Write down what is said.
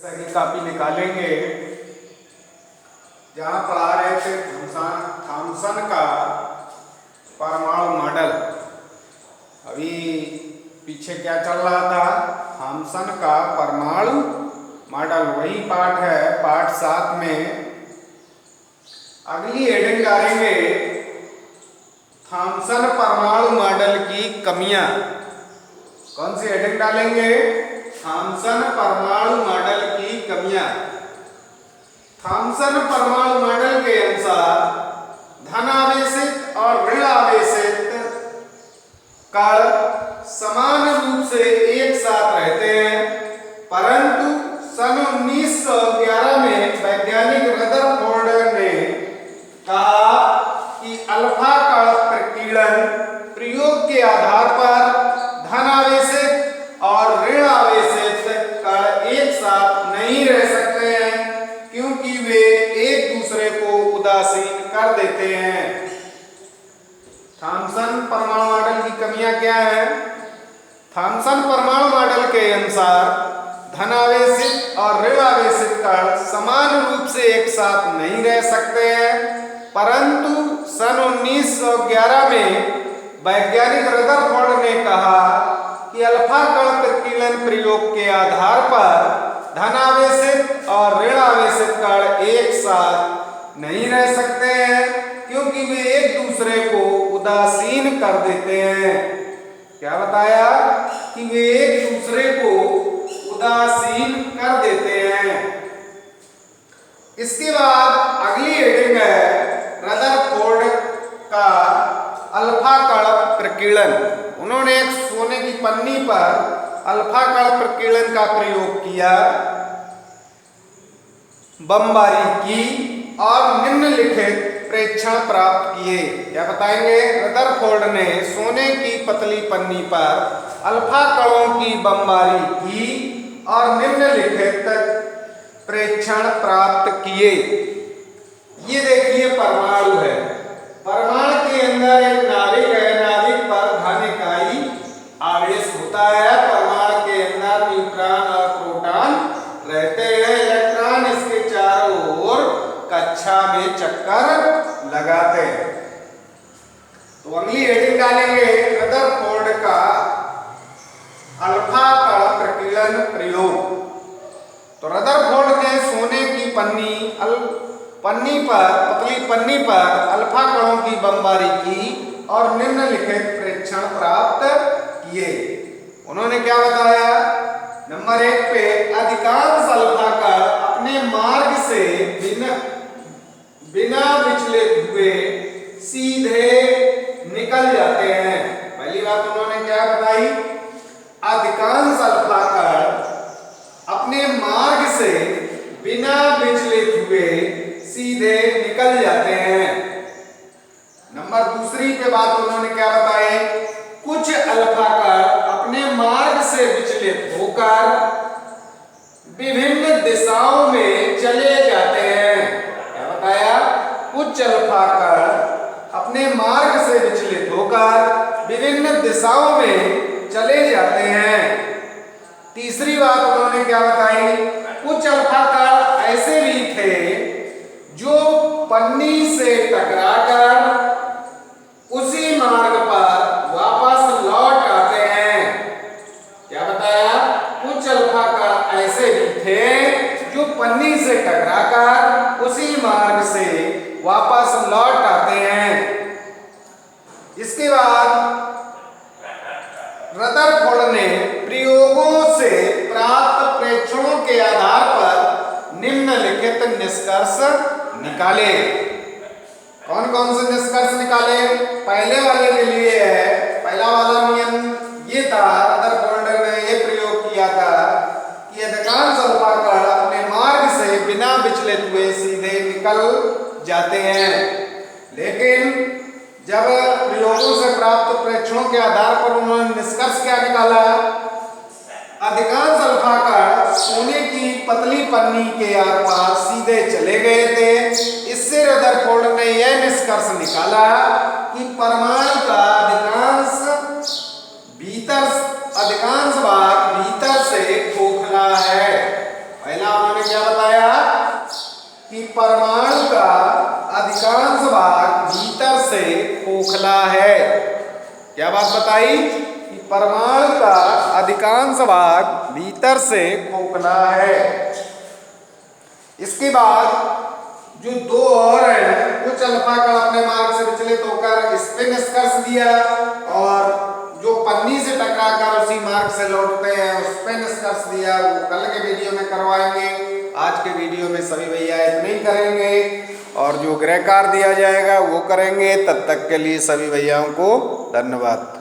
की कॉपी निकालेंगे। जहाँ पढ़ा रहे थे थॉमसन का परमाणु मॉडल। अभी पीछे क्या चल रहा था? थॉमसन का परमाणु मॉडल, वही पाठ है। पाठ 7 में अगली हेडिंग डालेंगे थॉमसन परमाणु मॉडल की कमियां। कौन सी हेडिंग डालेंगे? थॉमसन परमाणु मॉडल की कमियां। थॉमसन परमाणु मॉडल के अनुसार धनावेशित और ऋण आवेशित कण समान रूप से एक साथ रहते हैं, परंतु सन 1911 में वैज्ञानिक रदरफोर्ड ने कहा कि अल्फा कण प्रकीर्णन प्रयोग के आधार पर धनावेशित और ऋण आवेशित कण एक साथ नहीं रह सकते हैं, क्योंकि वे एक दूसरे को उदासीन कर देते हैं। थॉमसन परमाणु मॉडल की कमियां क्या हैं? थॉमसन परमाणु मॉडल के अनुसार धनावेशित और ऋण आवेशित कण समान रूप से एक साथ नहीं रह सकते हैं, परंतु सन 1911 में वैज्ञानिक रदरफोर्ड ने कहा कि अल्फा कण प्रकीर्णन प्रयोग के आधार पर धनावेशित और ऋण आवेशित कण एक साथ नहीं रह सकते हैं, क्योंकि वे एक दूसरे को उदासीन कर देते हैं। क्या बताया? कि वे एक दूसरे को उदासीन कर देते हैं। इसके बाद अगली हेडिंग है रदरफोर्ड का अल्फा कण प्रकीर्णन। उन्होंने एक सोने की पन्नी पर अल्फा कण प्रकीर्णन का प्रयोग किया, बमबारी की और निम्नलिखित प्रेक्षण प्राप्त किए। क्या बताएंगे? रदरफोर्ड ने सोने की पतली पन्नी पर अल्फा कणों की बमबारी की और निम्नलिखित प्रेक्षण प्राप्त किए। ये देखिए परमाणु है। परमाणु के अंदर एक नाभिक है। नाभिक पर धन इकाई आवेश होता है। परमाणु के अंदर न्यूट्रॉन और प्रोटॉन रहते हैं। इलेक्ट्रॉन इसके चारों ओर कक्षा में चक्कर लगाते हैं। तो अगली हेडिंग डालेंगे रदरफोर्ड का अल्फा कण प्रकीर्णन प्रयोग। तो रदरफोर्ड ने सोने की पतली पन्नी पर अल्फा कणों की बमबारी की और निम्नलिखित प्रेक्षण प्राप्त किए। उन्होंने क्या बताया? नंबर 1 पे अधिकांश अल्फा कण अपने मार्ग से बिना विचलित हुए सीधे निकल जाते हैं। पहली बात उन्होंने क्या बताई? अधिकांश अल्फा कण अपने मार्ग से बिना विचलित हुए सीधे निकल जाते हैं। नंबर दूसरी पे बात उन्होंने क्या बताई? कुछ अल्फा कण अपने मार्ग से विचलित होकर विभिन्न दिशाओं में चले जाते हैं। क्या बताया? कुछ अल्फा कण अपने मार्ग से विचलित होकर विभिन्न दिशाओं में चले जाते हैं। तीसरी बात उन्होंने क्या बताई? कुछ अल्फा कण ऐसे भी थे जो पन्नी से टकराकर उसी मार्ग पर वापस लौट आते हैं। क्या बताया? कुछ अल्फा कण ऐसे भी थे जो पन्नी से टकराकर उसी मार्ग से वापस लौट आते हैं। इसके बाद रदरफोर्ड ने प्रयोगों से प्राप्त प्रेक्षणों के आधार पर निम्नलिखित निष्कर्ष निकाले। कौन कौन से निष्कर्ष निकाले? पहले वाले के लिए है। पहला वाला नियम ये था, रदरफोर्ड ने ये प्रयोग किया था कि अधिकांश अल्फा कण अपने मार्ग से बिना विचलित हुए सीधे निकल जाते हैं। लेकिन जब प्रयोगों से प्राप्त प्रेक्षणों के आधार पर उन्होंने निष्कर्ष क्या निकाला? अधिकांश अल्फा कण सोने की पतली पन्नी के आर पार सीधे चले गए थे। इससे रदरफोर्ड ने यह निष्कर्ष निकाला कि परमाणु का अधिकांश भाग भीतर से खोखला है। पहला खोखला है। क्या बात बताई कि परमाणु का अधिकांश भाग भीतर से खोखला है। इसके बाद जो दो और हैं, कुछ अल्फा कण अपने मार्ग से विचलित होकर इस पे निष्कर्ष दिया और जो पन्नी से टकराकर उसी मार्ग से लौटते हैं उस पे निष्कर्ष दिया, वो कल के वीडियो में करवाएंगे। आज के वीडियो में सभी भैया इतने ही करेंगे और जो गृह कार्य दिया जाएगा वो करेंगे। तब तक के लिए सभी भैयाओं को धन्यवाद।